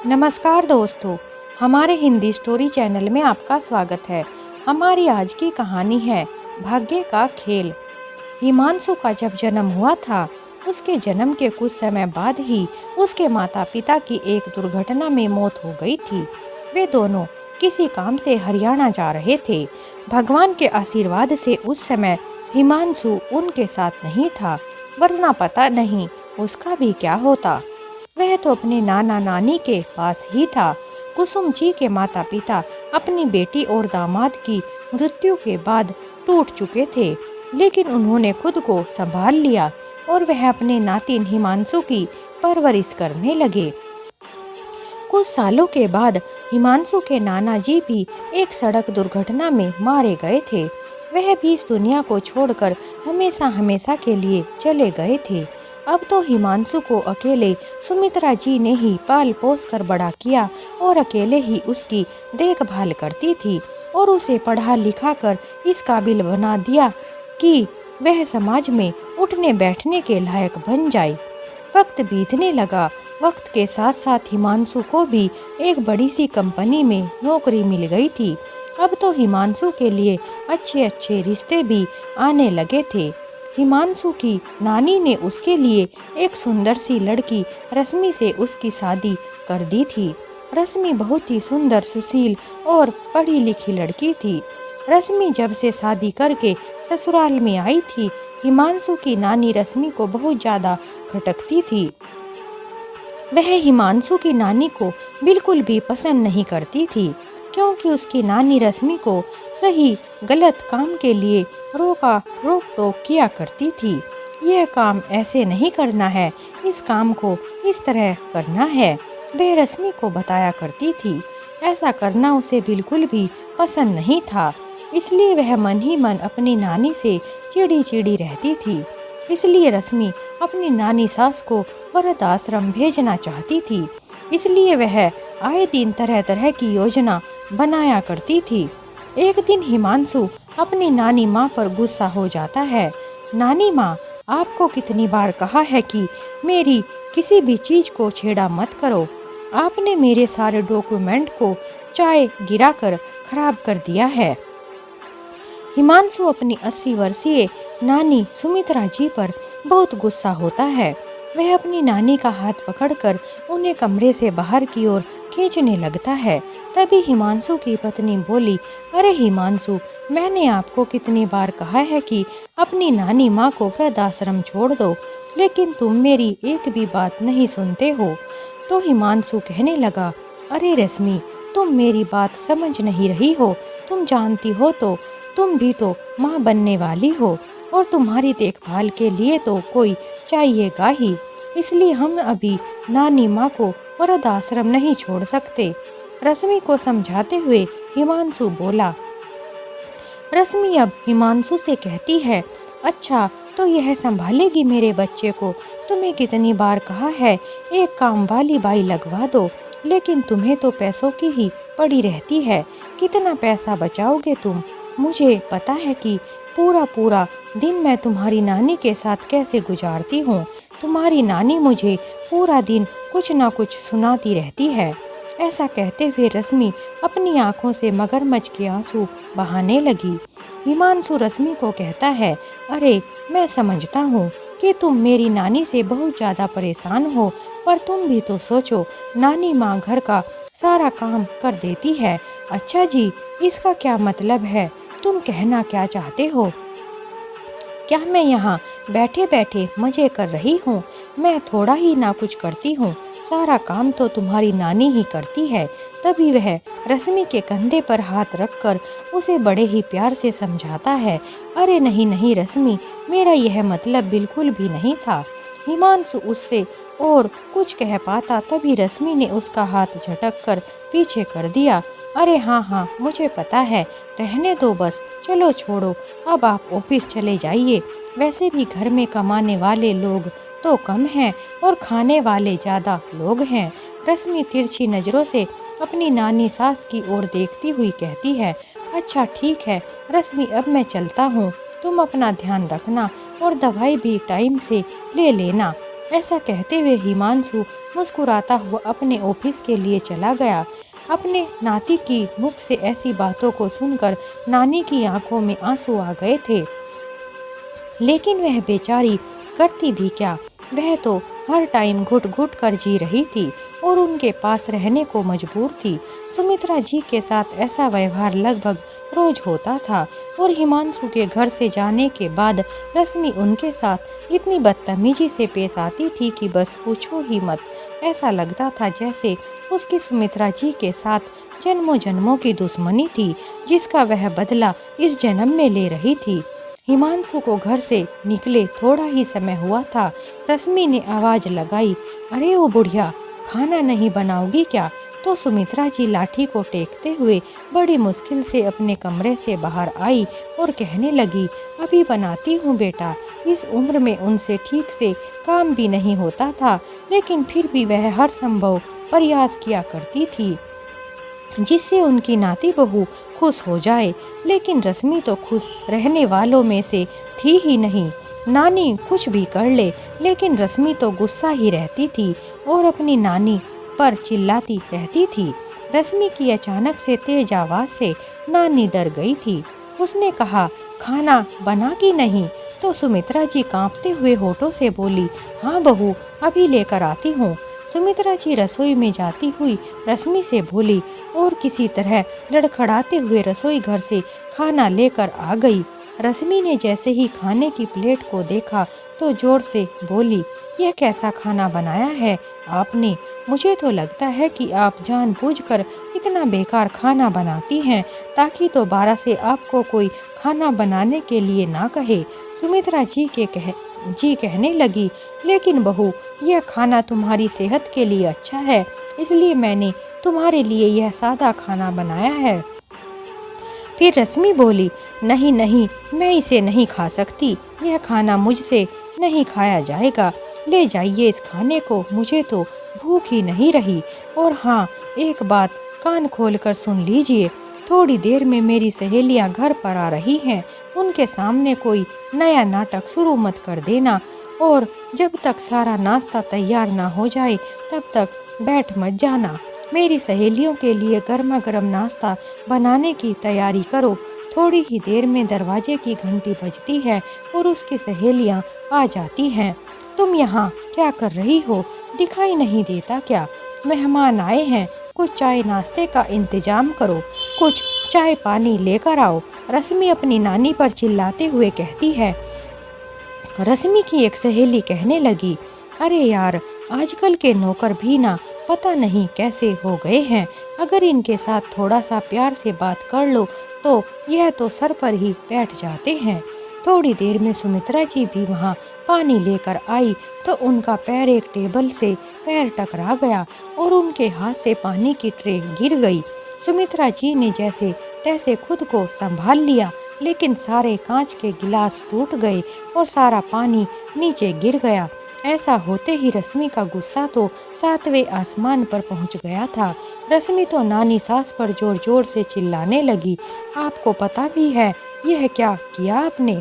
नमस्कार दोस्तों, हमारे हिंदी स्टोरी चैनल में आपका स्वागत है। हमारी आज की कहानी है भाग्य का खेल। हिमांशु का जब जन्म हुआ था, उसके जन्म के कुछ समय बाद ही उसके माता पिता की एक दुर्घटना में मौत हो गई थी। वे दोनों किसी काम से हरियाणा जा रहे थे। भगवान के आशीर्वाद से उस समय हिमांशु उनके साथ नहीं था, वरना पता नहीं उसका भी क्या होता। वह तो अपने नाना नानी के पास ही था। कुसुम जी के माता पिता अपनी बेटी और दामाद की मृत्यु के बाद टूट चुके थे, लेकिन उन्होंने खुद को संभाल लिया और वह अपने नातिन हिमांशु की परवरिश करने लगे। कुछ सालों के बाद हिमांशु के नाना जी भी एक सड़क दुर्घटना में मारे गए थे। वह भी इस दुनिया को छोड़कर हमेशा हमेशा के लिए चले गए थे। अब तो हिमांशु को अकेले सुमित्रा जी ने ही पाल पोस कर बड़ा किया और अकेले ही उसकी देखभाल करती थी और उसे पढ़ा लिखा कर इस काबिल बना दिया कि वह समाज में उठने बैठने के लायक बन जाए। वक्त बीतने लगा। वक्त के साथ साथ हिमांशु को भी एक बड़ी सी कंपनी में नौकरी मिल गई थी। अब तो हिमांशु के लिए अच्छे अच्छे रिश्ते भी आने लगे थे। हिमांशु की नानी ने उसके लिए एक सुंदर सी लड़की रश्मि से उसकी शादी कर दी थी। रश्मि बहुत ही सुंदर, सुशील और पढ़ी लिखी लड़की थी। रश्मि जब से शादी करके ससुराल में आई थी, हिमांशु की नानी रश्मि को बहुत ज़्यादा खटकती थी। वह हिमांशु की नानी को बिल्कुल भी पसंद नहीं करती थी, क्योंकि उसकी नानी रश्मि को सही गलत काम के लिए रोक टोक किया करती थी। यह काम ऐसे नहीं करना है, इस काम को इस तरह करना है, वह रश्मि को बताया करती थी। ऐसा करना उसे बिल्कुल भी पसंद नहीं था, इसलिए वह मन ही मन अपनी नानी से चिड़ी चिड़ी रहती थी। इसलिए रश्मि अपनी नानी सास को वृद्धाश्रम भेजना चाहती थी। इसलिए वह आए दिन तरह तरह की योजना बनाया करती थी। एक दिन हिमांशु अपनी नानी माँ पर गुस्सा हो जाता है। नानी माँ, आपको कितनी बार कहा है कि मेरी किसी भी चीज़ को छेड़ा मत करो। आपने मेरे सारे डॉक्यूमेंट को चाय गिराकर खराब कर दिया है। हिमांशु अपनी 80 वर्षीय नानी सुमित्रा जी पर बहुत गुस्सा होता है। वह अपनी नानी का हाथ पकड़कर उन्हें कमरे से बाहर की ओर खींचने लगता है। तभी हिमांशु की पत्नी बोली, अरे हिमांशु, मैंने आपको कितनी बार कहा है कि अपनी नानी माँ को वृद्धाश्रम छोड़ दो, लेकिन तुम मेरी एक भी बात नहीं सुनते हो। तो हिमांशु कहने लगा, अरे रश्मि, तुम मेरी बात समझ नहीं रही हो। तुम जानती हो तो तुम भी तो माँ बनने वाली हो और तुम्हारी देखभाल के लिए तो कोई चाहिएगा ही। इसलिए हम अभी नानी माँ को वृद्धाश्रम नहीं छोड़ सकते। रश्मि को समझाते हुए हिमांशु बोला। रश्मि अब हिमांशु से कहती है, अच्छा तो यह संभालेगी मेरे बच्चे को। तुम्हें कितनी बार कहा है एक काम वाली बाई लगवा दो, लेकिन तुम्हें तो पैसों की ही पड़ी रहती है। कितना पैसा बचाओगे तुम? मुझे पता है कि पूरा पूरा दिन मैं तुम्हारी नानी के साथ कैसे गुजारती हूँ। तुम्हारी नानी मुझे पूरा दिन कुछ ना कुछ सुनाती रहती है। ऐसा कहते हुए रश्मि अपनी आंखों से मगरमच्छ के आंसू बहाने लगी। हिमांशु रश्मि को कहता है, अरे मैं समझता हूँ कि तुम मेरी नानी से बहुत ज़्यादा परेशान हो, पर तुम भी तो सोचो, नानी माँ घर का सारा काम कर देती है। अच्छा जी, इसका क्या मतलब है? तुम कहना क्या चाहते हो? क्या मैं यहाँ बैठे बैठे मज़े कर रही हूँ? मैं थोड़ा ही ना कुछ करती हूँ, सारा काम तो तुम्हारी नानी ही करती है। तभी वह रश्मि के कंधे पर हाथ रखकर उसे बड़े ही प्यार से समझाता है, अरे नहीं नहीं रश्मि, मेरा यह मतलब बिल्कुल भी नहीं था। हिमांशु उससे और कुछ कह पाता, तभी रश्मि ने उसका हाथ झटक कर पीछे कर दिया। अरे हाँ हाँ, मुझे पता है, रहने दो बस, चलो छोड़ो, अब आप ऑफिस चले जाइए। वैसे भी घर में कमाने वाले लोग तो कम हैं और खाने वाले ज़्यादा लोग हैं। रश्मि तिरछी नज़रों से अपनी नानी सास की ओर देखती हुई कहती है, अच्छा ठीक है रश्मि, अब मैं चलता हूँ। तुम अपना ध्यान रखना और दवाई भी टाइम से ले लेना। ऐसा कहते हुए हिमांशु मुस्कुराता हुआ अपने ऑफिस के लिए चला गया। अपने नाती की मुख से ऐसी बातों को सुनकर नानी की आंखों में आंसू आ गए थे। लेकिन वह बेचारी करती भी क्या, वह तो हर टाइम घुट घुट कर जी रही थी और उनके पास रहने को मजबूर थी। सुमित्रा जी के साथ ऐसा व्यवहार लगभग रोज होता था और हिमांशु के घर से जाने के बाद रश्मि उनके साथ इतनी बदतमीजी से पेश आती थी कि बस पूछो ही मत। ऐसा लगता था जैसे उसकी सुमित्रा जी के साथ जन्मों जन्मों की दुश्मनी थी, जिसका वह बदला इस जन्म में ले रही थी। हिमांशु को घर से निकले थोड़ा ही समय हुआ था। रश्मि ने आवाज लगाई, अरे ओ बुढ़िया, खाना नहीं बनाओगी क्या? तो सुमित्रा जी लाठी को टेकते हुए बड़ी मुश्किल से अपने कमरे से बाहर आई और कहने लगी, अभी बनाती हूँ बेटा। इस उम्र में उनसे ठीक से काम भी नहीं होता था, लेकिन फिर भी वह हर संभव प्रयास किया करती थी जिससे उनकी नाती बहू खुश हो जाए। लेकिन रश्मि तो खुश रहने वालों में से थी ही नहीं। नानी कुछ भी कर ले, लेकिन रश्मि तो गुस्सा ही रहती थी और अपनी नानी पर चिल्लाती रहती थी। रश्मि की अचानक से तेज आवाज से नानी डर गई थी। उसने कहा, खाना बना कि नहीं? तो सुमित्रा जी कांपते हुए होठों से बोली, हाँ बहू, अभी लेकर आती हूँ। सुमित्रा जी रसोई में जाती हुई रश्मि से बोली और किसी तरह लड़खड़ाते हुए रसोई घर से खाना लेकर आ गई। रश्मि ने जैसे ही खाने की प्लेट को देखा तो जोर से बोली, यह कैसा खाना बनाया है आपने? मुझे तो लगता है कि आप जानबूझकर इतना बेकार खाना बनाती हैं ताकि दोबारा से आपको कोई खाना बनाने के लिए ना कहे। सुमित्रा जी कहने लगी, लेकिन बहू, यह खाना तुम्हारी सेहत के लिए अच्छा है, इसलिए मैंने तुम्हारे लिए यह सादा खाना बनाया है। फिर रश्मि बोली, नहीं नहीं, मैं इसे नहीं खा सकती, यह खाना मुझसे नहीं खाया जाएगा, ले जाइए इस खाने को, मुझे तो भूख ही नहीं रही। और हाँ, एक बात कान खोलकर सुन लीजिए, थोड़ी देर में मेरी सहेलियां घर पर आ रही हैं, उनके सामने कोई नया नाटक शुरू मत कर देना और जब तक सारा नाश्ता तैयार ना हो जाए तब तक बैठ मत जाना। मेरी सहेलियों के लिए गर्मा गर्म नाश्ता बनाने की तैयारी करो। थोड़ी ही देर में दरवाजे की घंटी बजती है और उसकी सहेलियां आ जाती हैं। तुम यहाँ क्या कर रही हो? दिखाई नहीं देता क्या? मेहमान आए हैं, कुछ चाय नाश्ते का इंतजाम करो, कुछ चाय पानी लेकर आओ। रश्मि अपनी नानी पर चिल्लाते हुए कहती है। रश्मि की एक सहेली कहने लगी, अरे यार, आजकल के नौकर भी ना पता नहीं कैसे हो गए हैं, अगर इनके साथ थोड़ा सा प्यार से बात कर लो तो यह तो सर पर ही बैठ जाते हैं। थोड़ी देर में सुमित्रा जी भी वहाँ पानी लेकर आई तो उनका पैर एक टेबल से पैर टकरा गया और उनके हाथ से पानी की ट्रे गिर गई। सुमित्रा जी ने जैसे तैसे खुद को संभाल लिया, लेकिन सारे कांच के गिलास टूट गए और सारा पानी नीचे गिर गया। ऐसा होते ही रश्मि का गुस्सा तो 7वें आसमान पर पहुंच गया था। रश्मि तो नानी सास पर जोर जोर से चिल्लाने लगी, आपको पता भी है यह क्या किया आपने?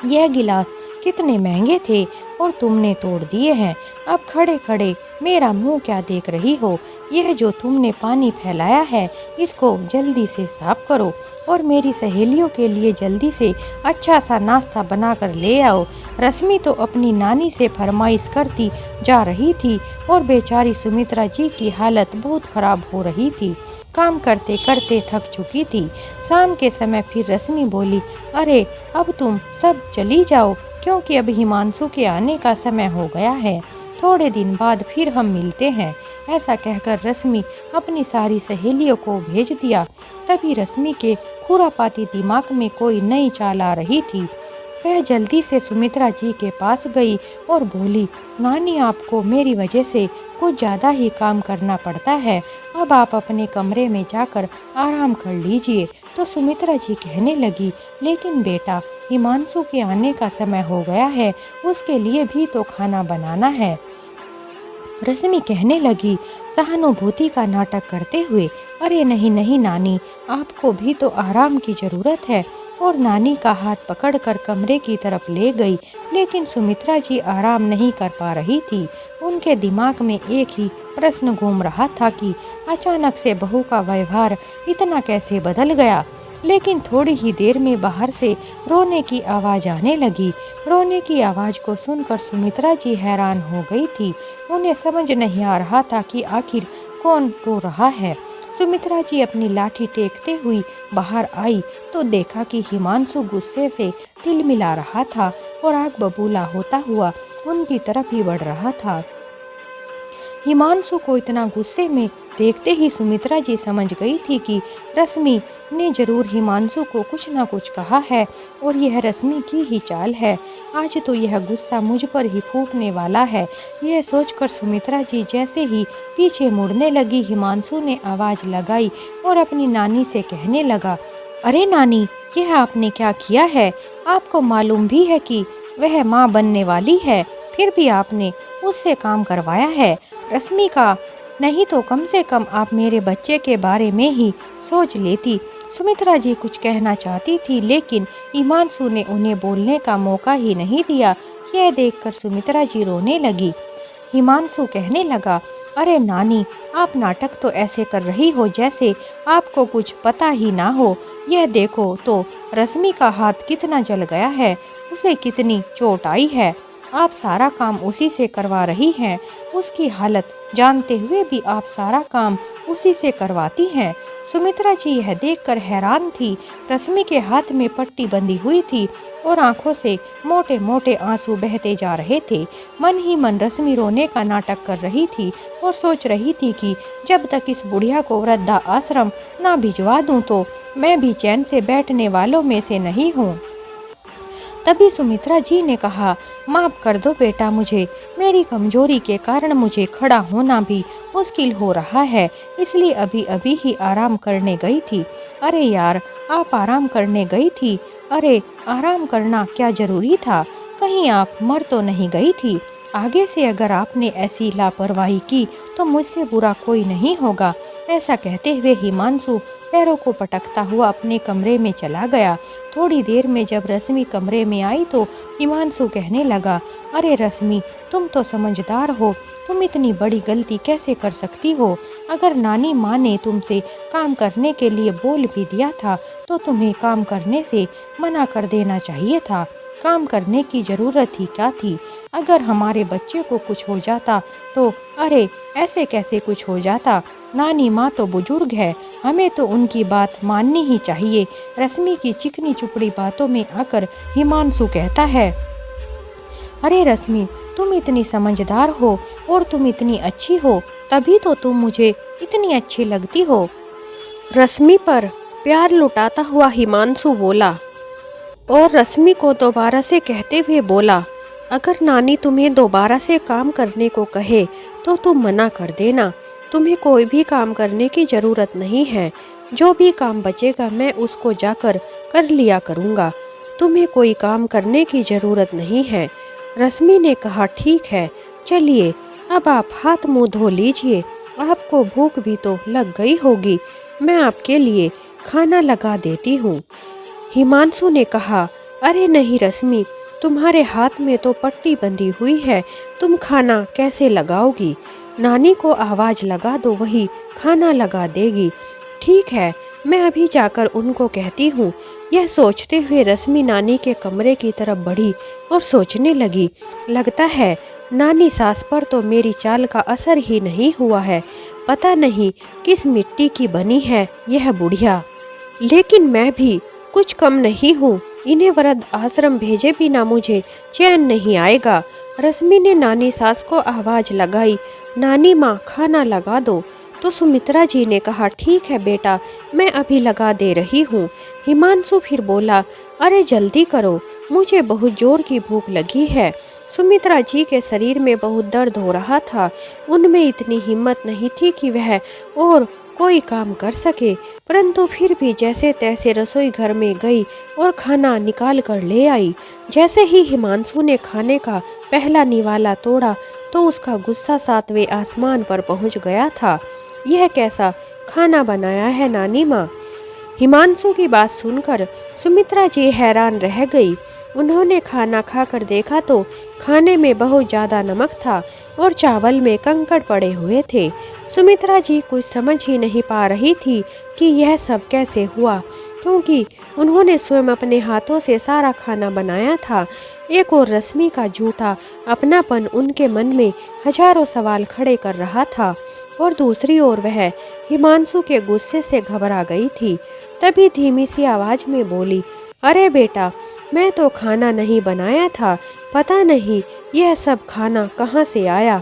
यह गिलास कितने महंगे थे और तुमने तोड़ दिए हैं। अब खड़े खड़े मेरा मुंह क्या देख रही हो? यह जो तुमने पानी फैलाया है इसको जल्दी से साफ करो और मेरी सहेलियों के लिए जल्दी से अच्छा सा नाश्ता बनाकर ले आओ। रश्मि तो अपनी नानी से फरमाइश करती जा रही थी और बेचारी सुमित्रा जी की हालत बहुत खराब हो रही थी। काम करते करते थक चुकी थी। शाम के समय फिर रश्मि बोली, अरे अब तुम सब चली जाओ क्योंकि अब हिमांशु के आने का समय हो गया है, थोड़े दिन बाद फिर हम मिलते हैं। ऐसा कहकर रश्मि अपनी सारी सहेलियों को भेज दिया। तभी रश्मि के खुरापाती दिमाग में कोई नई चाल आ रही थी। वह जल्दी से सुमित्रा जी के पास गई और बोली, नानी, आपको मेरी वजह से कुछ ज़्यादा ही काम करना पड़ता है, अब आप अपने कमरे में जाकर आराम कर लीजिए। तो सुमित्रा जी कहने लगी, लेकिन बेटा, हिमांशु के आने का समय हो गया है, उसके लिए भी तो खाना बनाना है। रश्मि कहने लगी सहानुभूति का नाटक करते हुए, अरे नहीं नहीं नानी, आपको भी तो आराम की ज़रूरत है, और नानी का हाथ पकड़कर कमरे की तरफ ले गई। लेकिन सुमित्रा जी आराम नहीं कर पा रही थी। उनके दिमाग में एक ही प्रश्न घूम रहा था कि अचानक से बहू का व्यवहार इतना कैसे बदल गया। लेकिन थोड़ी ही देर में बाहर से रोने की आवाज़ आने लगी। रोने की आवाज़ को सुनकर सुमित्रा जी हैरान हो गई थी। उन्हें समझ नहीं आ रहा था कि आखिर कौन रो रहा है। सुमित्रा जी अपनी लाठी टेकते हुई बाहर आई तो देखा कि हिमांशु गुस्से से तिलमिला रहा था और आग बबूला होता हुआ उनकी तरफ ही बढ़ रहा था। हिमांशु को इतना गुस्से में देखते ही सुमित्रा जी समझ गई थी कि रश्मि ने जरूर हिमांशु को कुछ न कुछ कहा है और यह रश्मि की ही चाल है। आज तो यह गुस्सा मुझ पर ही फूटने वाला है। यह सोचकर सुमित्रा जी जैसे ही पीछे मुड़ने लगी, हिमांशु ने आवाज़ लगाई और अपनी नानी से कहने लगा, अरे नानी, यह आपने क्या किया है? आपको मालूम भी है कि वह माँ बनने वाली है, फिर भी आपने उससे काम करवाया है। रश्मि का नहीं तो कम से कम आप मेरे बच्चे के बारे में ही सोच लेती। सुमित्रा जी कुछ कहना चाहती थी लेकिन हिमांशु ने उन्हें बोलने का मौका ही नहीं दिया। यह देखकर सुमित्रा जी रोने लगी। हिमांशु कहने लगा, अरे नानी, आप नाटक तो ऐसे कर रही हो जैसे आपको कुछ पता ही ना हो। यह देखो तो रश्मि का हाथ कितना जल गया है, उसे कितनी चोट आई है। आप सारा काम उसी से करवा रही हैं। उसकी हालत जानते हुए भी आप सारा काम उसी से करवाती हैं। सुमित्रा जी यह देखकर हैरान थी। रश्मि के हाथ में पट्टी बंधी हुई थी और आंखों से मोटे मोटे आंसू बहते जा रहे थे। मन ही मन रश्मि रोने का नाटक कर रही थी और सोच रही थी कि जब तक इस बुढ़िया को वृद्धा आश्रम ना भिजवा दूं तो मैं भी चैन से बैठने वालों में से नहीं हूँ। तभी सुमित्रा जी ने कहा, माफ़ कर दो बेटा, मुझे मेरी कमजोरी के कारण मुझे खड़ा होना भी मुश्किल हो रहा है, इसलिए अभी अभी ही आराम करने गई थी। अरे यार, आप आराम करने गई थी? अरे आराम करना क्या जरूरी था? कहीं आप मर तो नहीं गई थी? आगे से अगर आपने ऐसी लापरवाही की तो मुझसे बुरा कोई नहीं होगा। ऐसा कहते हुए हिमांशु पैरों को पटकता हुआ अपने कमरे में चला गया। थोड़ी देर में जब रश्मि कमरे में आई तो हिमांशु कहने लगा, अरे रश्मि, तुम तो समझदार हो, तुम इतनी बड़ी गलती कैसे कर सकती हो? अगर नानी माँ ने तुमसे काम करने के लिए बोल भी दिया था तो तुम्हें काम करने से मना कर देना चाहिए था। काम करने की ज़रूरत ही क्या थी? अगर हमारे बच्चे को कुछ हो जाता तो अरे ऐसे कैसे कुछ हो जाता? नानी माँ तो बुजुर्ग है, हमें तो उनकी बात माननी ही चाहिए। रश्मि की चिकनी चुपड़ी बातों में आकर हिमांशु कहता है, अरे रश्मि, तुम इतनी समझदार हो और तुम इतनी अच्छी हो, तभी तो तुम मुझे इतनी अच्छी लगती हो। रश्मि पर प्यार लुटाता हुआ हिमांशु बोला और रश्मि को दोबारा से कहते हुए बोला, अगर नानी तुम्हें दोबारा से काम करने को कहे तो तुम मना कर देना। तुम्हें कोई भी काम करने की ज़रूरत नहीं है। जो भी काम बचेगा मैं उसको जाकर कर लिया करूँगा। तुम्हें कोई काम करने की ज़रूरत नहीं है। रश्मि ने कहा, ठीक है, चलिए अब आप हाथ मुँह धो लीजिए। आपको भूख भी तो लग गई होगी, मैं आपके लिए खाना लगा देती हूँ। हिमांशु ने कहा, अरे नहीं रश्मि, तुम्हारे हाथ में तो पट्टी बंधी हुई है, तुम खाना कैसे लगाओगी? नानी को आवाज़ लगा दो, वही खाना लगा देगी। ठीक है, मैं अभी जाकर उनको कहती हूँ। यह सोचते हुए रश्मि नानी के कमरे की तरफ बढ़ी और सोचने लगी, लगता है नानी सास पर तो मेरी चाल का असर ही नहीं हुआ है। पता नहीं किस मिट्टी की बनी है यह बुढ़िया, लेकिन मैं भी कुछ कम नहीं हूँ। इन्हें वृद्ध आश्रम भेजे बिना मुझे चैन नहीं आएगा। रश्मि ने नानी सास को आवाज़ लगाई, नानी माँ, खाना लगा दो। तो सुमित्रा जी ने कहा, ठीक है बेटा, मैं अभी लगा दे रही हूँ। हिमांशु फिर बोला, अरे जल्दी करो, मुझे बहुत जोर की भूख लगी है। सुमित्रा जी के शरीर में बहुत दर्द हो रहा था। उनमें इतनी हिम्मत नहीं थी कि वह और कोई काम कर सके, परंतु फिर भी जैसे तैसे रसोई घर में गई और खाना निकाल कर ले आई। जैसे ही हिमांशु ने खाने का पहला निवाला तोड़ा तो उसका गुस्सा 7वें आसमान पर पहुंच गया था। यह कैसा खाना बनाया है नानी माँ? हिमांशु की बात सुनकर सुमित्रा जी हैरान रह गई। उन्होंने खाना खाकर देखा तो खाने में बहुत ज़्यादा नमक था और चावल में कंकड़ पड़े हुए थे। सुमित्रा जी कुछ समझ ही नहीं पा रही थी कि यह सब कैसे हुआ, क्योंकि उन्होंने स्वयं अपने हाथों से सारा खाना बनाया था। एक और रश्मि का झूठा अपनापन उनके मन में हजारों सवाल खड़े कर रहा था और दूसरी ओर वह हिमांशु के गुस्से से घबरा गई थी। तभी धीमी सी आवाज में बोली, अरे बेटा, मैं तो खाना नहीं बनाया था, पता नहीं यह सब खाना कहाँ से आया।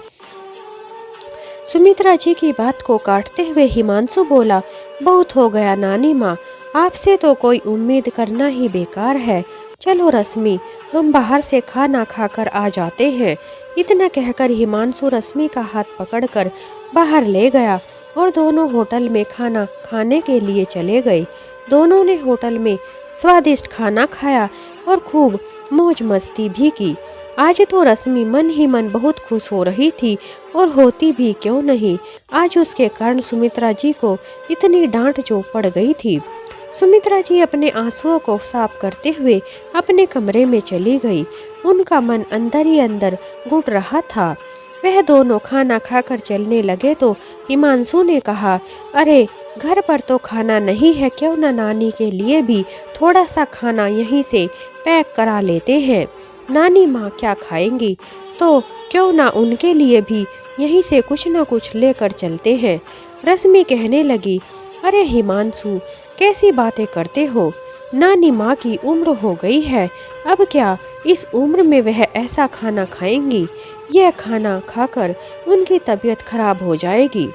सुमित्रा जी की बात को काटते हुए हिमांशु बोला, बहुत हो गया नानी माँ, आपसे तो कोई उम्मीद करना ही बेकार है। चलो रश्मि, हम बाहर से खाना खाकर आ जाते हैं। इतना कहकर हिमांशु रश्मि का हाथ पकड़कर बाहर ले गया और दोनों होटल में खाना खाने के लिए चले गए। दोनों ने होटल में स्वादिष्ट खाना खाया और खूब मौज मस्ती भी की। आज तो रश्मि मन ही मन बहुत खुश हो रही थी, और होती भी क्यों नहीं, आज उसके कारण सुमित्रा जी को इतनी डांट जो पड़ गई थी। सुमित्रा जी अपने आंसुओं को साफ करते हुए अपने कमरे में चली गई। उनका मन अंदर ही अंदर घुट रहा था। वह दोनों खाना खाकर चलने लगे तो हिमांशु ने कहा, अरे घर पर तो खाना नहीं है, क्यों ना नानी के लिए भी थोड़ा सा खाना यहीं से पैक करा लेते हैं। नानी माँ क्या खाएंगी, तो क्यों ना उनके लिए भी यहीं से कुछ ना कुछ लेकर चलते हैं। रश्मि कहने लगी, अरे हिमांशु, कैसी बातें करते हो, नानी माँ की उम्र हो गई है, अब क्या इस उम्र में वह ऐसा खाना खाएंगी, यह खाना खाकर उनकी तबीयत खराब हो जाएगी।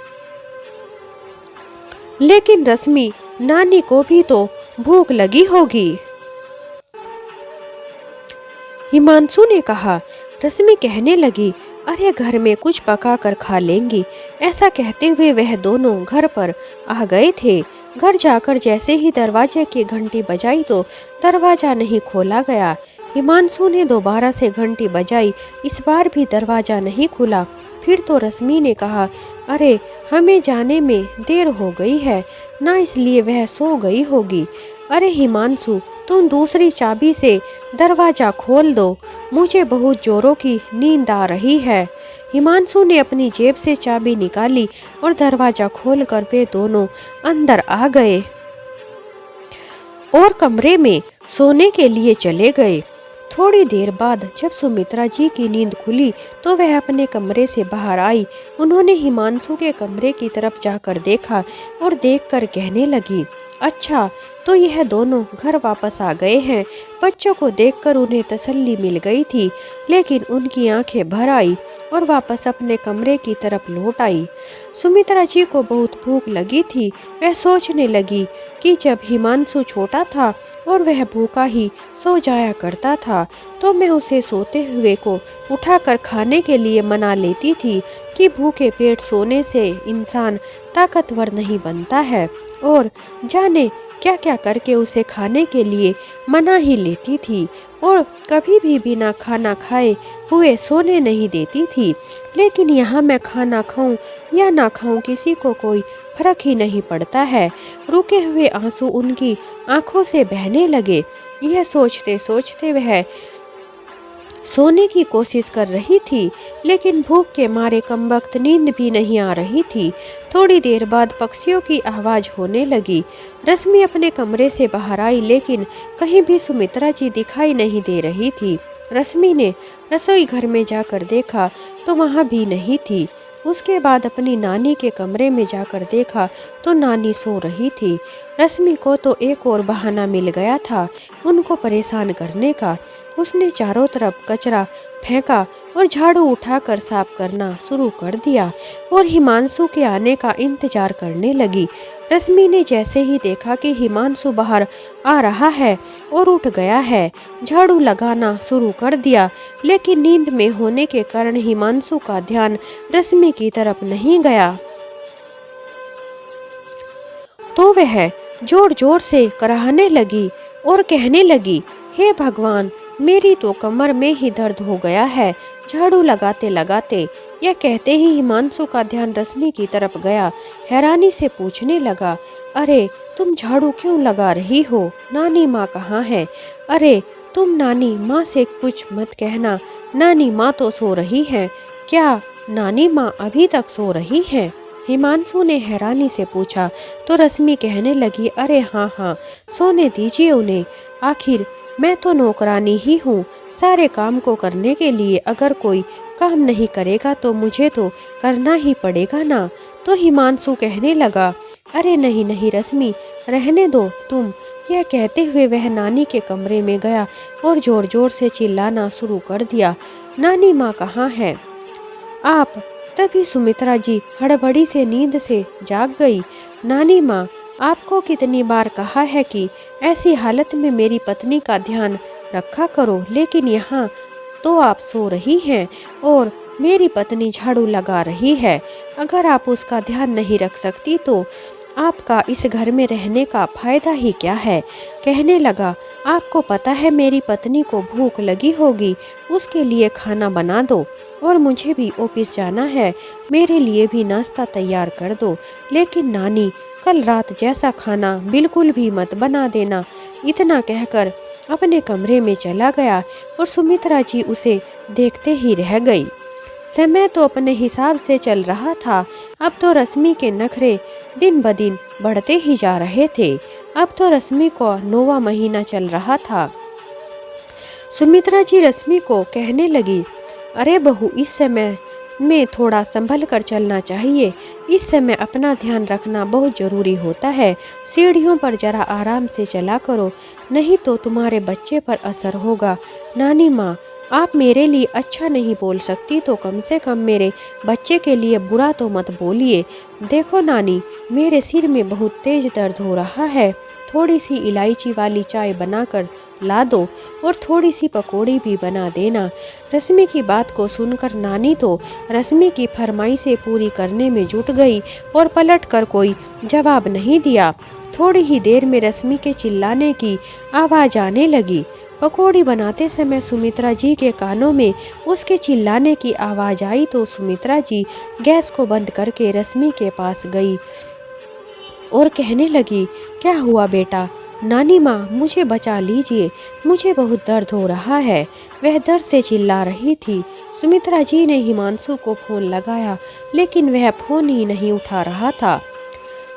लेकिन रश्मि, नानी को भी तो भूख लगी होगी। हिमांशु ने कहा। रश्मि कहने लगी, अरे घर में कुछ पका कर खा लेंगी। ऐसा कहते हुए वह दोनों घर पर आ गए थे। घर जाकर जैसे ही दरवाजे की घंटी बजाई तो दरवाजा नहीं खोला गया। हिमांशु ने दोबारा से घंटी बजाई, इस बार भी दरवाजा नहीं खुला। फिर तो रश्मि ने कहा, अरे हमें जाने में देर हो गई है ना, इसलिए वह सो गई होगी। अरे हिमांशु, तुम दूसरी चाबी से दरवाजा खोल दो, मुझे बहुत जोरों की नींद आ रही है। हिमांशु ने अपनी जेब से चाबी निकाली और दरवाजा खोलकर वे दोनों अंदर आ गए और कमरे में सोने के लिए चले गए। थोड़ी देर बाद जब सुमित्रा जी की नींद खुली तो वह अपने कमरे से बाहर आई। उन्होंने हिमांशु के कमरे की तरफ जाकर देखा और देखकर कहने लगी, अच्छा तो यह दोनों घर वापस आ गए हैं। बच्चों को देखकर उन्हें तसल्ली मिल गई थी, लेकिन उनकी आंखें भर आई और वापस अपने कमरे की तरफ लौट आई। सुमित्रा जी को बहुत भूख लगी थी। वह सोचने लगी कि जब हिमांशु छोटा था और वह भूखा ही सो जाया करता था तो मैं उसे सोते हुए को उठाकर खाने के लिए मना लेती थी कि भूखे पेट सोने से इंसान ताकतवर नहीं बनता है, और जाने क्या क्या करके उसे खाने के लिए मना ही लेती थी और कभी भी बिना खाना खाए हुए सोने नहीं देती थी। लेकिन यहाँ मैं खाना खाऊं या ना खाऊं किसी को कोई फर्क ही नहीं पड़ता है। रुके हुए आंसू उनकी आंखों से बहने लगे। यह सोचते सोचते वह सोने की कोशिश कर रही थी, लेकिन भूख के मारे कमबख्त नींद भी नहीं आ रही थी। थोड़ी देर बाद पक्षियों की आवाज़ होने लगी। रश्मि अपने कमरे से बाहर आई, लेकिन कहीं भी सुमित्रा जी दिखाई नहीं दे रही थी। रश्मि ने रसोई घर में जाकर देखा तो वहाँ भी नहीं थी। उसके बाद अपनी नानी के कमरे में जाकर देखा तो नानी सो रही थी। रश्मि को तो एक और बहाना मिल गया था उनको परेशान करने का। उसने चारों तरफ कचरा फेंका और झाड़ू उठाकर साफ करना शुरू कर दिया और हिमांशु के आने का इंतजार करने लगी। रश्मि ने जैसे ही देखा कि हिमांशु बाहर आ रहा है और उठ गया है, झाड़ू लगाना शुरू कर दिया, लेकिन नींद में होने के कारण हिमांशु का ध्यान रश्मि की तरफ नहीं गया तो वह जोर जोर से कराहने लगी और कहने लगी, हे भगवान, मेरी तो कमर में ही दर्द हो गया है। झाड़ू लगाते लगाते यह कहते ही हिमांशु का ध्यान रश्मि की तरफ गया। हैरानी से पूछने लगा, अरे तुम झाड़ू क्यों लगा रही हो? नानी माँ कहाँ है? अरे तुम नानी माँ से कुछ मत कहना, नानी माँ तो सो रही है। क्या नानी माँ अभी तक सो रही है? हिमांशु ने हैरानी से पूछा तो रश्मि कहने लगी, अरे हाँ हाँ, सोने दीजिए उन्हें, आखिर मैं तो नौकरानी ही हूँ। सारे काम को करने के लिए अगर कोई काम नहीं करेगा तो मुझे तो करना ही पड़ेगा ना। तो हिमांशु कहने लगा, अरे नहीं नहीं रश्मि, रहने दो तुम। यह कहते हुए वह नानी के कमरे में गया और जोर जोर से चिल्लाना शुरू कर दिया, नानी माँ कहाँ है आप? तभी सुमित्रा जी हड़बड़ी से नींद से जाग गई। नानी माँ, आपको कितनी बार कहा है कि ऐसी हालत में मेरी पत्नी का ध्यान रखा करो, लेकिन यहाँ तो आप सो रही हैं और मेरी पत्नी झाड़ू लगा रही है। अगर आप उसका ध्यान नहीं रख सकती तो आपका इस घर में रहने का फायदा ही क्या है? कहने लगा, आपको पता है मेरी पत्नी को भूख लगी होगी, उसके लिए खाना बना दो और मुझे भी ऑफिस जाना है, मेरे लिए भी नाश्ता तैयार कर दो। लेकिन नानी, कल रात जैसा खाना बिल्कुल भी मत बना देना। इतना कहकर अपने कमरे में चला गया और सुमित्रा जी उसे देखते ही रह गई। समय तो अपने हिसाब से चल रहा था। अब तो रश्मि के नखरे दिन ब दिन बढ़ते ही जा रहे थे। अब तो रश्मि को 9वां महीना चल रहा था। सुमित्रा जी रश्मि को कहने लगी, अरे बहू, इस समय में थोड़ा संभल कर चलना चाहिए। इस समय अपना ध्यान रखना बहुत ज़रूरी होता है। सीढ़ियों पर जरा आराम से चला करो, नहीं तो तुम्हारे बच्चे पर असर होगा। नानी माँ, आप मेरे लिए अच्छा नहीं बोल सकती तो कम से कम मेरे बच्चे के लिए बुरा तो मत बोलिए। देखो नानी, मेरे सिर में बहुत तेज दर्द हो रहा है, थोड़ी सी इलायची वाली चाय बनाकर ला दो और थोड़ी सी पकौड़ी भी बना देना। रश्मि की बात को सुनकर नानी तो रश्मि की फरमाइशें पूरी करने में जुट गई और पलट कर कोई जवाब नहीं दिया। थोड़ी ही देर में रश्मि के चिल्लाने की आवाज़ आने लगी। पकौड़ी बनाते समय सुमित्रा जी के कानों में उसके चिल्लाने की आवाज़ आई तो सुमित्रा जी गैस को बंद करके रश्मि के पास गई और कहने लगी, क्या हुआ बेटा? नानी माँ, मुझे बचा लीजिए, मुझे बहुत दर्द हो रहा है। वह दर्द से चिल्ला रही थी। सुमित्रा जी ने हिमांशु को फ़ोन लगाया, लेकिन वह फ़ोन ही नहीं उठा रहा था।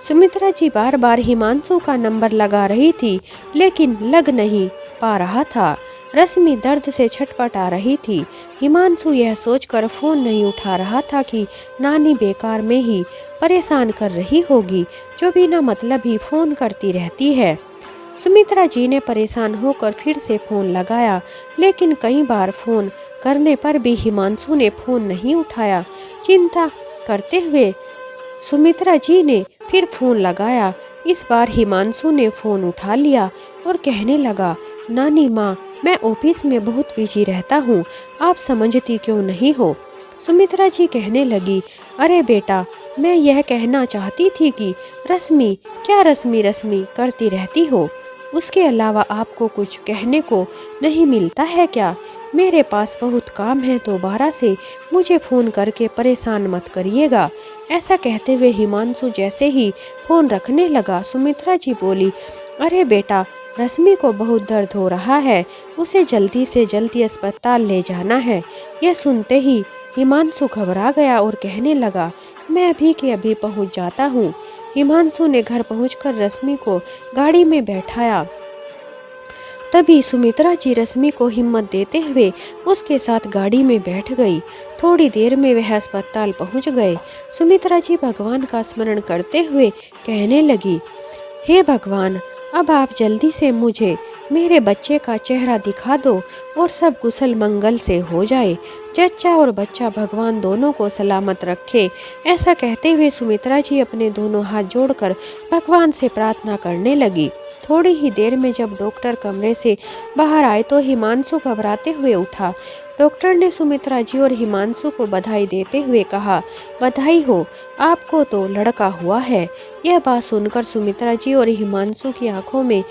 सुमित्रा जी बार बार हिमांशु का नंबर लगा रही थी, लेकिन लग नहीं पा रहा था। रश्मि दर्द से छटपटा रही थी। हिमांशु यह सोचकर फ़ोन नहीं उठा रहा था कि नानी बेकार में ही परेशान कर रही होगी, जो बिना मतलब ही फ़ोन करती रहती है। सुमित्रा जी ने परेशान होकर फिर से फ़ोन लगाया, लेकिन कई बार फ़ोन करने पर भी हिमांशु ने फ़ोन नहीं उठाया। चिंता करते हुए सुमित्रा जी ने फिर फ़ोन लगाया। इस बार हिमांशु ने फ़ोन उठा लिया और कहने लगा, नानी माँ, मैं ऑफिस में बहुत बिजी रहता हूँ, आप समझती क्यों नहीं हो? सुमित्रा जी कहने लगी, अरे बेटा, मैं यह कहना चाहती थी कि रश्मि, क्या रश्मि रश्मि करती रहती हो? उसके अलावा आपको कुछ कहने को नहीं मिलता है क्या? मेरे पास बहुत काम है, दोबारा से मुझे फ़ोन करके परेशान मत करिएगा। ऐसा कहते हुए हिमांशु जैसे ही फ़ोन रखने लगा, सुमित्रा जी बोली, अरे बेटा, रश्मि को बहुत दर्द हो रहा है, उसे जल्दी से जल्दी अस्पताल ले जाना है। यह सुनते ही हिमांशु घबरा गया और कहने लगा, मैं अभी के अभी पहुंच जाता हूं। हिमांशु ने घर पहुंचकर रश्मि को गाड़ी में बैठाया। तभी सुमित्रा जी रश्मि को हिम्मत देते हुए उसके साथ गाड़ी में बैठ गई। थोड़ी देर में वह अस्पताल पहुंच गए। सुमित्रा जी भगवान का स्मरण करते हुए कहने लगी, हे भगवान, अब आप जल्दी से मुझे मेरे बच्चे का चेहरा दिखा दो और सब कुशल मंगल से हो जाए। जच्चा और बच्चा भगवान दोनों को सलामत रखे। ऐसा कहते हुए सुमित्रा जी अपने दोनों हाथ जोड़कर भगवान से प्रार्थना करने लगी। थोड़ी ही देर में जब डॉक्टर कमरे से बाहर आए तो हिमांशु घबराते हुए उठा। डॉक्टर ने सुमित्रा जी और हिमांशु को बधाई देते हुए कहा, बधाई हो, आपको तो लड़का हुआ है। यह बात सुनकर सुमित्रा जी और हिमांशु की आंखों में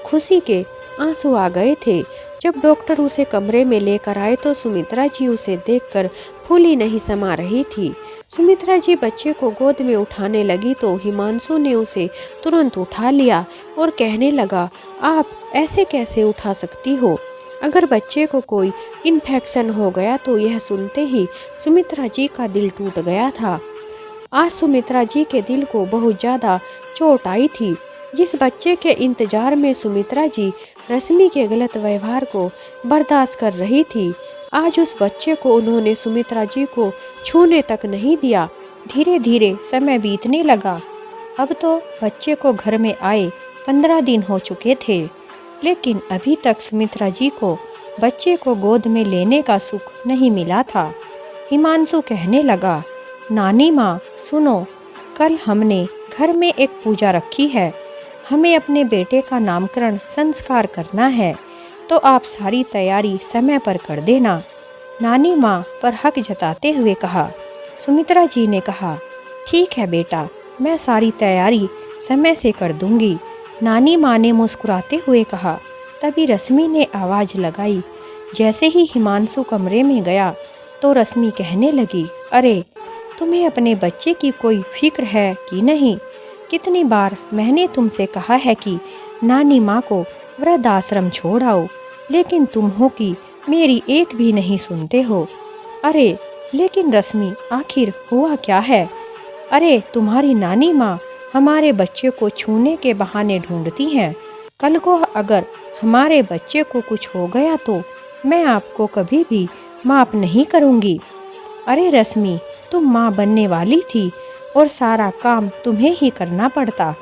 खुशी के आंसू आ गए थे। जब डॉक्टर उसे कमरे में लेकर आए तो सुमित्रा जी उसे देखकर फूली नहीं समा रही थी। सुमित्रा जी बच्चे को गोद में उठाने लगी तो हिमांशु ने उसे तुरंत उठा लिया और कहने लगा, आप ऐसे कैसे उठा सकती हो? अगर बच्चे को कोई इन्फेक्शन हो गया तो यह सुनते ही सुमित्रा जी का दिल टूट गया था। आज सुमित्रा जी के दिल को बहुत ज़्यादा चोट आई थी। जिस बच्चे के इंतजार में सुमित्रा जी रश्मि के गलत व्यवहार को बर्दाश्त कर रही थी, आज उस बच्चे को उन्होंने सुमित्रा जी को छूने तक नहीं दिया। धीरे धीरे समय बीतने लगा। अब तो बच्चे को घर में आए 15 दिन हो चुके थे, लेकिन अभी तक सुमित्रा जी को बच्चे को गोद में लेने का सुख नहीं मिला था। हिमांशु कहने लगा, नानी माँ सुनो, कल हमने घर में एक पूजा रखी है, हमें अपने बेटे का नामकरण संस्कार करना है, तो आप सारी तैयारी समय पर कर देना। नानी माँ पर हक जताते हुए कहा। सुमित्रा जी ने कहा, ठीक है बेटा, मैं सारी तैयारी समय से कर दूंगी। नानी माँ ने मुस्कुराते हुए कहा। तभी रश्मि ने आवाज़ लगाई। जैसे ही हिमांशु कमरे में गया तो रश्मि कहने लगी, अरे तुम्हें अपने बच्चे की कोई फिक्र है कि नहीं? कितनी बार मैंने तुमसे कहा है कि नानी माँ को वृद्धाश्रम छोड़ आओ, लेकिन तुम हो कि मेरी एक भी नहीं सुनते हो। अरे लेकिन रश्मि, आखिर हुआ क्या है? अरे तुम्हारी नानी माँ हमारे बच्चे को छूने के बहाने ढूंढती हैं। कल को अगर हमारे बच्चे को कुछ हो गया तो मैं आपको कभी भी माफ़ नहीं करूँगी। अरे रश्मि, तुम माँ बनने वाली थी और सारा काम तुम्हें ही करना पड़ता,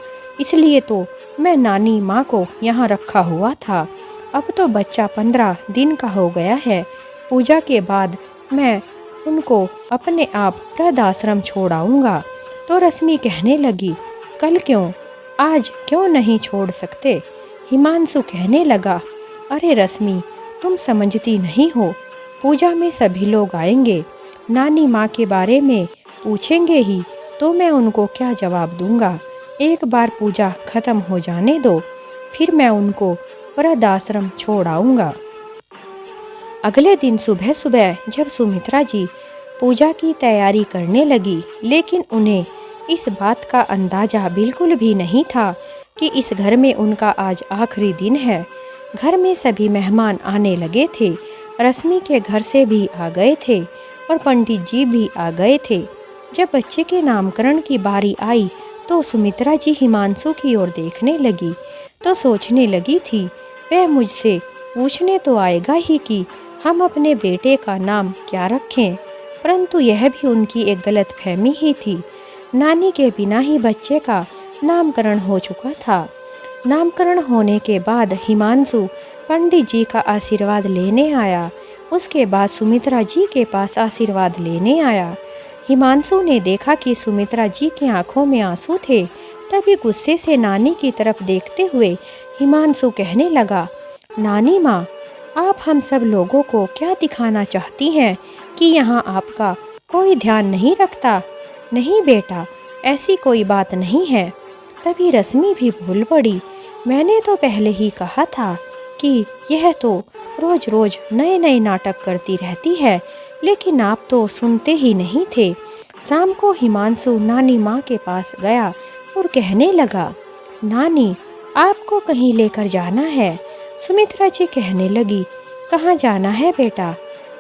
इसलिए तो मैं नानी माँ को यहाँ रखा हुआ था। अब तो बच्चा 15 दिन का हो गया है। पूजा के बाद मैं उनको अपने आप वृद्धाश्रम छोड़ आऊँगा। तो रश्मि कहने लगी, कल क्यों, आज क्यों नहीं छोड़ सकते? हिमांशु कहने लगा, अरे रश्मि, तुम समझती नहीं हो, पूजा में सभी लोग आएंगे, नानी माँ के बारे में पूछेंगे ही, तो मैं उनको क्या जवाब दूंगा? एक बार पूजा खत्म हो जाने दो, फिर मैं उनको वृद्धाश्रम छोड़ आऊँगा। अगले दिन सुबह सुबह जब सुमित्रा जी पूजा की तैयारी करने लगी, लेकिन उन्हें इस बात का अंदाज़ा बिल्कुल भी नहीं था कि इस घर में उनका आज आखिरी दिन है। घर में सभी मेहमान आने लगे थे। रश्मि के घर से भी आ गए थे और पंडित जी भी आ गए थे। जब बच्चे के नामकरण की बारी आई तो सुमित्रा जी हिमांशु की ओर देखने लगी तो सोचने लगी थी, वह मुझसे पूछने तो आएगा ही कि हम अपने बेटे का नाम क्या रखें, परंतु यह भी उनकी एक गलतफहमी ही थी। नानी के बिना ही बच्चे का नामकरण हो चुका था। नामकरण होने के बाद हिमांशु पंडित जी का आशीर्वाद लेने आया। उसके बाद सुमित्रा जी के पास आशीर्वाद लेने आया। हिमांशु ने देखा कि सुमित्रा जी की आंखों में आंसू थे। तभी गुस्से से नानी की तरफ देखते हुए हिमांशु कहने लगा, नानी माँ, आप हम सब लोगों को क्या दिखाना चाहती हैं कि यहाँ आपका कोई ध्यान नहीं रखता? नहीं बेटा, ऐसी कोई बात नहीं है। तभी रश्मि भी भूल पड़ी, मैंने तो पहले ही कहा था कि यह तो रोज रोज नए नए नाटक करती रहती है, लेकिन आप तो सुनते ही नहीं थे। शाम को हिमांशु नानी माँ के पास गया और कहने लगा, नानी, आपको कहीं लेकर जाना है। सुमित्रा जी कहने लगी, कहाँ जाना है बेटा?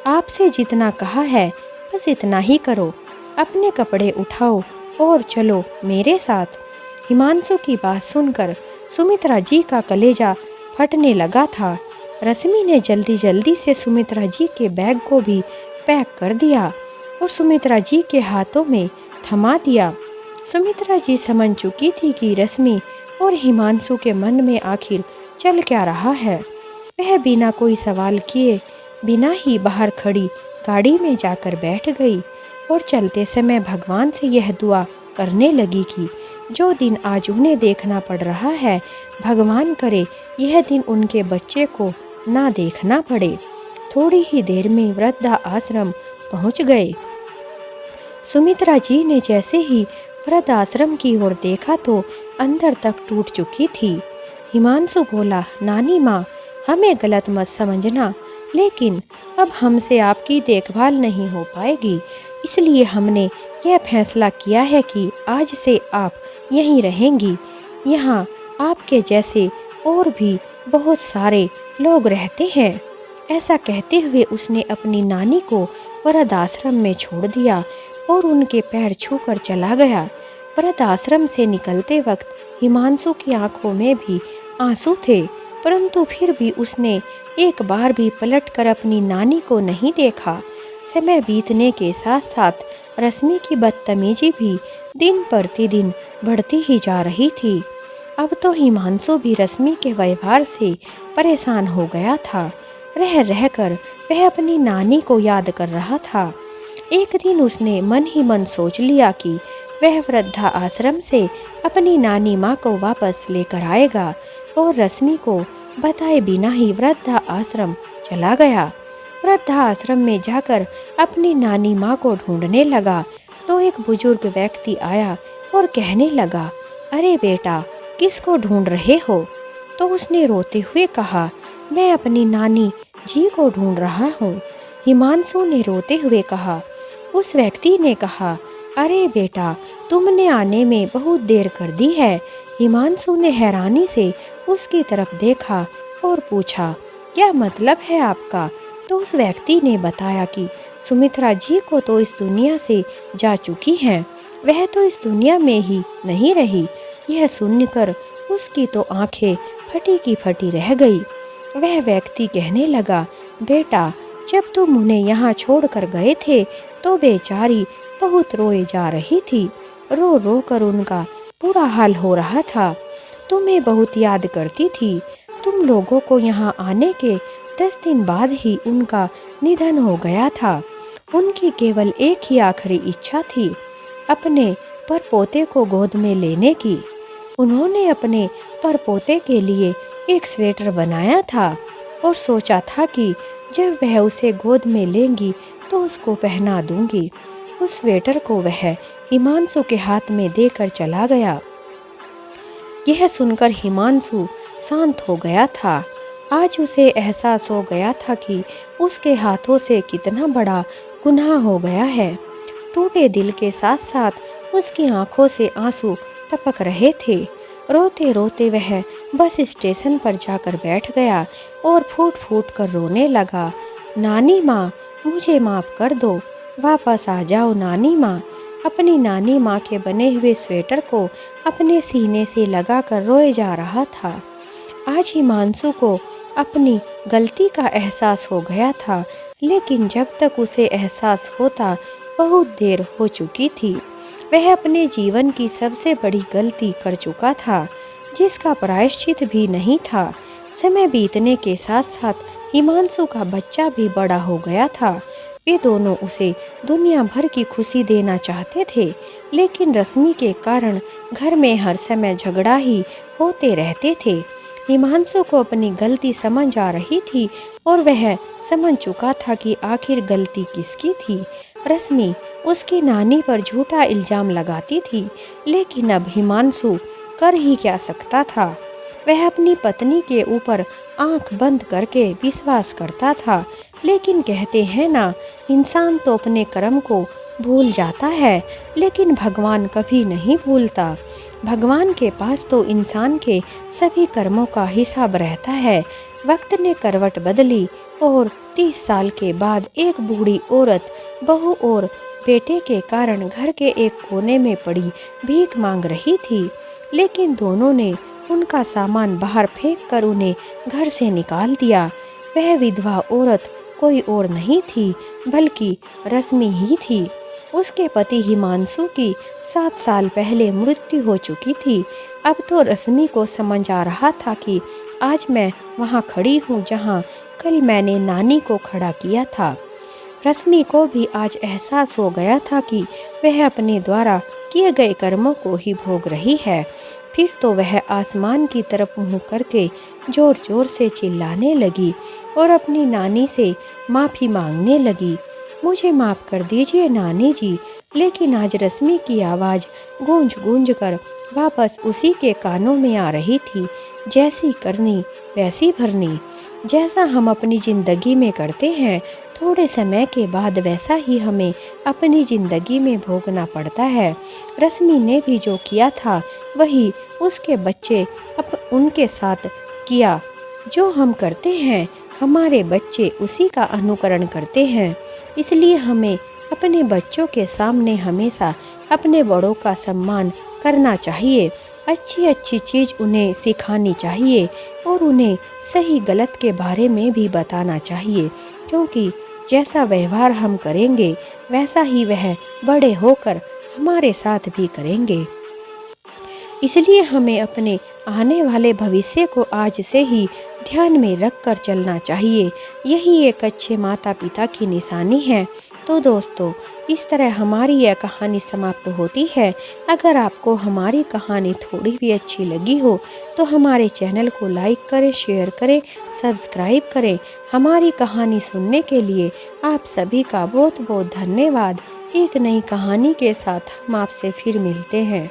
आपसे जितना कहा है बस इतना ही करो, अपने कपड़े उठाओ और चलो मेरे साथ। हिमांशु की बात सुनकर सुमित्रा जी का कलेजा फटने लगा था। रश्मि ने जल्दी जल्दी से सुमित्रा जी के बैग को भी पैक कर दिया और सुमित्रा जी के हाथों में थमा दिया। सुमित्रा जी समझ चुकी थी कि रश्मि और हिमांशु के मन में आखिर चल क्या रहा है। वह बिना कोई सवाल किए बिना ही बाहर खड़ी गाड़ी में जाकर बैठ गई और चलते समय भगवान से यह दुआ करने लगी कि जो दिन आज उन्हें देखना पड़ रहा है, भगवान करे यह दिन उनके बच्चे को ना देखना पड़े। थोड़ी ही देर में वृद्धा आश्रम पहुंच गए। सुमित्रा जी ने जैसे ही वृद्धाश्रम की ओर देखा तो अंदर तक टूट चुकी थी। हिमांशु बोला, नानी माँ, हमें गलत मत समझना, लेकिन अब हमसे आपकी देखभाल नहीं हो पाएगी, इसलिए हमने यह फैसला किया है कि आज से आप यहीं रहेंगी। यहाँ आपके जैसे और भी बहुत सारे लोग रहते हैं। ऐसा कहते हुए उसने अपनी नानी को वृद्धाश्रम में छोड़ दिया और उनके पैर छूकर चला गया। वृद्धाश्रम से निकलते वक्त हिमांशु की आंखों में भी आंसू थे, परंतु फिर भी उसने एक बार भी पलटकर अपनी नानी को नहीं देखा। समय बीतने के साथ साथ रश्मि की बदतमीजी भी दिन प्रतिदिन बढ़ती ही जा रही थी। अब तो हिमांशु भी रश्मि के व्यवहार से परेशान हो गया था। रह रहकर वह अपनी नानी को याद कर रहा था। एक दिन उसने मन ही मन सोच लिया कि वह वृद्धा आश्रम से अपनी नानी माँ को वापस लेकर आएगा और रश्मि को बताए बिना ही वृद्धा आश्रम चला गया। वृद्धा आश्रम में जाकर अपनी नानी माँ को ढूंढने लगा तो एक बुजुर्ग व्यक्ति आया और कहने लगा, अरे बेटा, किसको ढूंढ रहे हो? तो उसने रोते हुए कहा, मैं अपनी नानी जी को ढूंढ रहा हूँ। हिमांशु ने रोते हुए कहा। उस व्यक्ति ने कहा, अरे बेटा, तुमने आने में बहुत देर कर दी है। हिमांशु ने हैरानी से उसकी तरफ देखा और पूछा, क्या मतलब है आपका? तो उस व्यक्ति ने बताया कि सुमित्रा जी को तो इस दुनिया से जा चुकी हैं, वह तो इस दुनिया में ही नहीं रही। यह सुनकर उसकी तो आंखें फटी की फटी रह गई। वह व्यक्ति कहने लगा, बेटा, जब तुम उन्हें यहाँ छोड़कर गए थे तो बेचारी बहुत रोए जा रही थी। रो रो कर उनका बुरा हाल हो रहा था। तुम्हें बहुत याद करती थी। तुम लोगों को यहाँ आने के 10 दिन बाद ही उनका निधन हो गया था। उनकी केवल एक ही आखिरी इच्छा थी, अपने परपोते को गोद में लेने की। उन्होंने अपने परपोते के लिए एक स्वेटर बनाया था और सोचा था कि जब वह उसे गोद में लेंगी तो उसको पहना दूंगी। उस स्वेटर को वह हिमांशु के हाथ में देकर चला गया। यह सुनकर हिमांशु शांत हो गया था। आज उसे एहसास हो गया था कि उसके हाथों से कितना बड़ा गुनाह हो गया है। टूटे दिल के साथ साथ उसकी आंखों से आंसू टपक रहे थे। रोते रोते वह बस स्टेशन पर जाकर बैठ गया और फूट फूट कर रोने लगा। नानी माँ, मुझे माफ़ कर दो, वापस आ जाओ नानी माँ। अपनी नानी माँ के बने हुए स्वेटर को अपने सीने से लगाकर रोए जा रहा था। आज हिमांशु को अपनी गलती का एहसास हो गया था, लेकिन जब तक उसे एहसास होता बहुत देर हो चुकी थी। वह अपने जीवन की सबसे बड़ी गलती कर चुका था, जिसका प्रायश्चित भी नहीं था। समय बीतने के साथ साथ हिमांशु का बच्चा भी बड़ा हो गया था। वे दोनों उसे दुनिया भर की खुशी देना चाहते थे, लेकिन रश्मि के कारण घर में हर समय झगड़ा ही होते रहते थे। हिमांशु को अपनी गलती समझ आ रही थी और वह समझ चुका था कि आखिर गलती किसकी थी। रश्मि उसकी नानी पर झूठा इल्जाम लगाती थी, लेकिन अब हिमांशु कर ही क्या सकता था। वह अपनी पत्नी के ऊपर आंख बंद करके विश्वास करता था, लेकिन कहते हैं ना, इंसान तो अपने कर्म को भूल जाता है, लेकिन भगवान कभी नहीं भूलता। भगवान के पास तो इंसान के सभी कर्मों का हिसाब रहता है। वक्त ने करवट बदली और 30 साल के बाद एक बूढ़ी औरत बहू और बेटे के कारण घर के एक कोने में पड़ी भीख मांग रही थी, लेकिन दोनों ने उनका सामान बाहर फेंक कर उन्हें घर से निकाल दिया। वह विधवा औरत कोई और नहीं थी, बल्कि रश्मि ही थी। उसके पति हिमांशु की 7 साल पहले मृत्यु हो चुकी थी। अब तो रश्मि को समझ आ रहा था कि आज मैं वहाँ खड़ी हूँ जहाँ कल मैंने नानी को खड़ा किया था। रश्मि को भी आज एहसास हो गया था कि वह अपने द्वारा किए गए कर्मों को ही भोग रही है। फिर तो वह आसमान की तरफ मुँह करके जोर जोर से चिल्लाने लगी और अपनी नानी से माफ़ी मांगने लगी। मुझे माफ़ कर दीजिए नानी जी। लेकिन आज रश्मि की आवाज़ गूंज गूंज कर वापस उसी के कानों में आ रही थी, जैसी करनी वैसी भरनी। जैसा हम अपनी ज़िंदगी में करते हैं, थोड़े समय के बाद वैसा ही हमें अपनी ज़िंदगी में भोगना पड़ता है। रश्मि ने भी जो किया था वही उसके बच्चे उनके साथ किया। जो हम करते हैं हमारे बच्चे उसी का अनुकरण करते हैं। इसलिए हमें अपने बच्चों के सामने हमेशा अपने बड़ों का सम्मान करना चाहिए। अच्छी अच्छी चीज़ उन्हें सिखानी चाहिए और उन्हें सही गलत के बारे में भी बताना चाहिए, क्योंकि जैसा व्यवहार हम करेंगे वैसा ही वह बड़े होकर हमारे साथ भी करेंगे। इसलिए हमें अपने आने वाले भविष्य को आज से ही ध्यान में रख कर चलना चाहिए। यही एक अच्छे माता पिता की निशानी है। तो दोस्तों, इस तरह हमारी यह कहानी समाप्त होती है। अगर आपको हमारी कहानी थोड़ी भी अच्छी लगी हो तो हमारे चैनल को लाइक करें, शेयर करें, सब्सक्राइब करें। हमारी कहानी सुनने के लिए आप सभी का बहुत बहुत धन्यवाद। एक नई कहानी के साथ हम आपसे फिर मिलते हैं।